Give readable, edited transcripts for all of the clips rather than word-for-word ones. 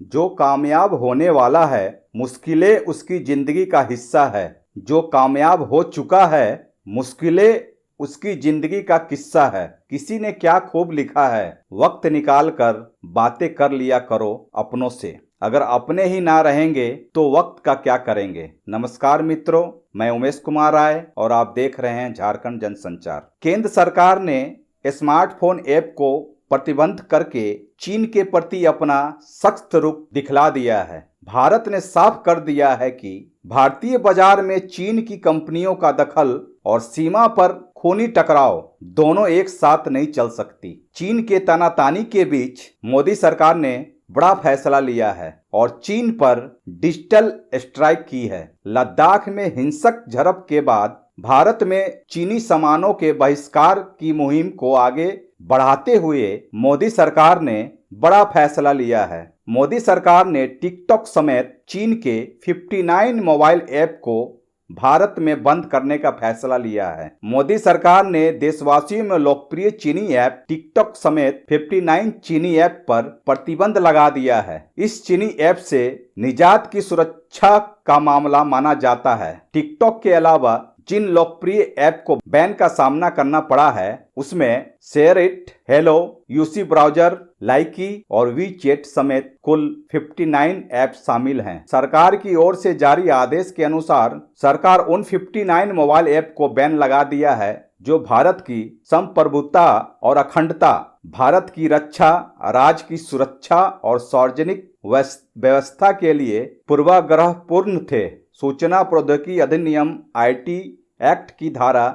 जो कामयाब होने वाला है मुश्किलें उसकी जिंदगी का हिस्सा है। जो कामयाब हो चुका है मुश्किलें उसकी जिंदगी का किस्सा है। किसी ने क्या खूब लिखा है, वक्त निकाल कर बातें कर लिया करो अपनों से। अगर अपने ही ना रहेंगे तो वक्त का क्या करेंगे। नमस्कार मित्रों, मैं उमेश कुमार राय और आप देख रहे हैं झारखंड जनसंचार। केंद्र सरकार ने स्मार्टफोन ऐप को प्रतिबंध करके चीन के प्रति अपना सख्त रुख दिखला दिया है। भारत ने साफ कर दिया है कि भारतीय बाजार में चीन की कंपनियों का दखल और सीमा पर खूनी टकराव दोनों एक साथ नहीं चल सकती। चीन के तानातानी के बीच मोदी सरकार ने बड़ा फैसला लिया है और चीन पर डिजिटल स्ट्राइक की है। लद्दाख में हिंसक झड़प के बाद भारत में चीनी सामानों के बहिष्कार की मुहिम को आगे बढ़ाते हुए मोदी सरकार ने बड़ा फैसला लिया है। मोदी सरकार ने टिकटॉक समेत चीन के 59 मोबाइल ऐप को भारत में बंद करने का फैसला लिया है। मोदी सरकार ने देशवासियों में लोकप्रिय चीनी ऐप टिकटॉक समेत 59 चीनी ऐप पर प्रतिबंध लगा दिया है। इस चीनी ऐप से निजात की सुरक्षा का मामला माना जाता है। टिकटॉक के अलावा जिन लोकप्रिय ऐप को बैन का सामना करना पड़ा है उसमें share it, hello, UC browser, Likee और वी चैट समेत कुल 59 ऐप शामिल हैं। सरकार की ओर से जारी आदेश के अनुसार सरकार उन 59 मोबाइल ऐप को बैन लगा दिया है जो भारत की संप्रभुता और अखंडता, भारत की रक्षा, राज्य की सुरक्षा और सार्वजनिक व्यवस्था के लिए पूर्वाग्रहपूर्ण थे। सूचना प्रौद्योगिकी अधिनियम आईटी एक्ट की धारा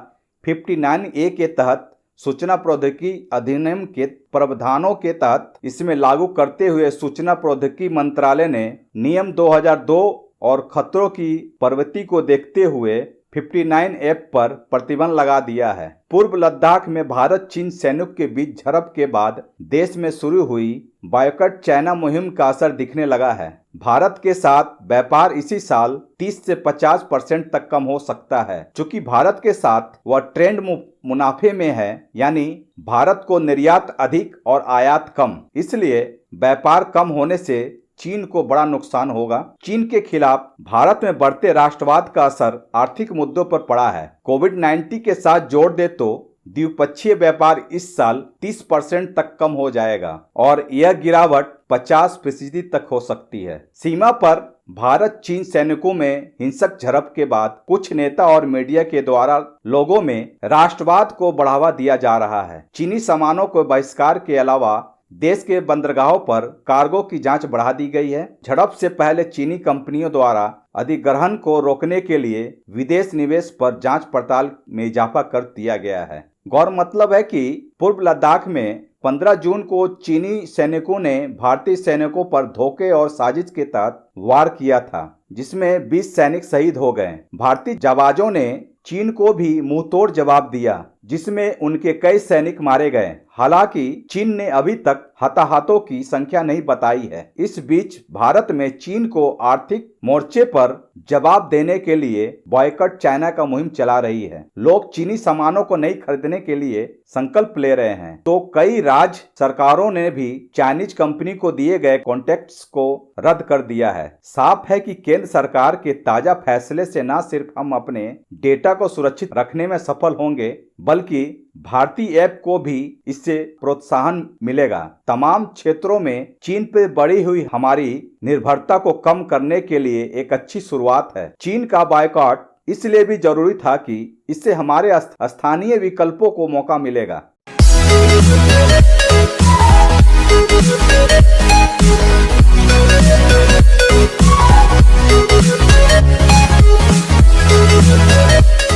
59A के तहत सूचना प्रौद्योगिकी अधिनियम के प्रावधानों के तहत इसमें लागू करते हुए सूचना प्रौद्योगिकी मंत्रालय ने नियम 2002 और खतरों की प्रवृत्ति को देखते हुए 59 ऐप पर प्रतिबंध लगा दिया है। पूर्व लद्दाख में भारत चीन सैनिकों के बीच झड़प के बाद देश में शुरू हुई बॉयकॉट चाइना मुहिम का असर दिखने लगा है। भारत के साथ व्यापार इसी साल 30 से 50% तक कम हो सकता है। चूंकि भारत के साथ वह ट्रेंड मुनाफे में है, यानी भारत को निर्यात अधिक और आयात कम, इसलिए व्यापार कम होने से चीन को बड़ा नुकसान होगा। चीन के खिलाफ भारत में बढ़ते राष्ट्रवाद का असर आर्थिक मुद्दों पर पड़ा है। कोविड-19 के साथ जोड़ दे तो द्विपक्षीय व्यापार इस साल 30% तक कम हो जाएगा और यह गिरावट 50% तक हो सकती है। सीमा पर भारत चीन सैनिकों में हिंसक झड़प के बाद कुछ नेता और मीडिया के द्वारा लोगों में राष्ट्रवाद को बढ़ावा दिया जा रहा है। चीनी सामानों को बहिष्कार के अलावा देश के बंदरगाहों पर कार्गो की जांच बढ़ा दी गई है। झड़प से पहले चीनी कंपनियों द्वारा अधिग्रहण को रोकने के लिए विदेश निवेश पर जांच पड़ताल में इजाफा कर दिया गया है। गौर मतलब है कि पूर्व लद्दाख में 15 जून को चीनी सैनिकों ने भारतीय सैनिकों पर धोखे और साजिश के तहत वार किया था, जिसमें 20 सैनिक शहीद हो गए। भारतीय जाबाजों ने चीन को भी मुंहतोड़ जवाब दिया, जिसमें उनके कई सैनिक मारे गए। हालांकि चीन ने अभी तक हताहतों की संख्या नहीं बताई है। इस बीच भारत में चीन को आर्थिक मोर्चे पर जवाब देने के लिए बॉयकॉट चाइना का मुहिम चला रही है। लोग चीनी सामानों को नहीं खरीदने के लिए संकल्प ले रहे हैं, तो कई राज्य सरकारों ने भी चाइनीज कंपनी को दिए गए कॉन्ट्रैक्ट्स को रद्द कर दिया है। साफ है कि केंद्र सरकार के ताजा फैसले से न सिर्फ हम अपने डेटा को सुरक्षित रखने में सफल होंगे, बल्कि भारतीय ऐप को भी इससे प्रोत्साहन मिलेगा। तमाम क्षेत्रों में चीन पर बढ़ी हुई हमारी निर्भरता को कम करने के लिए एक अच्छी शुरुआत है। चीन का बायकॉट इसलिए भी जरूरी था कि इससे हमारे स्थानीय विकल्पों को मौका मिलेगा।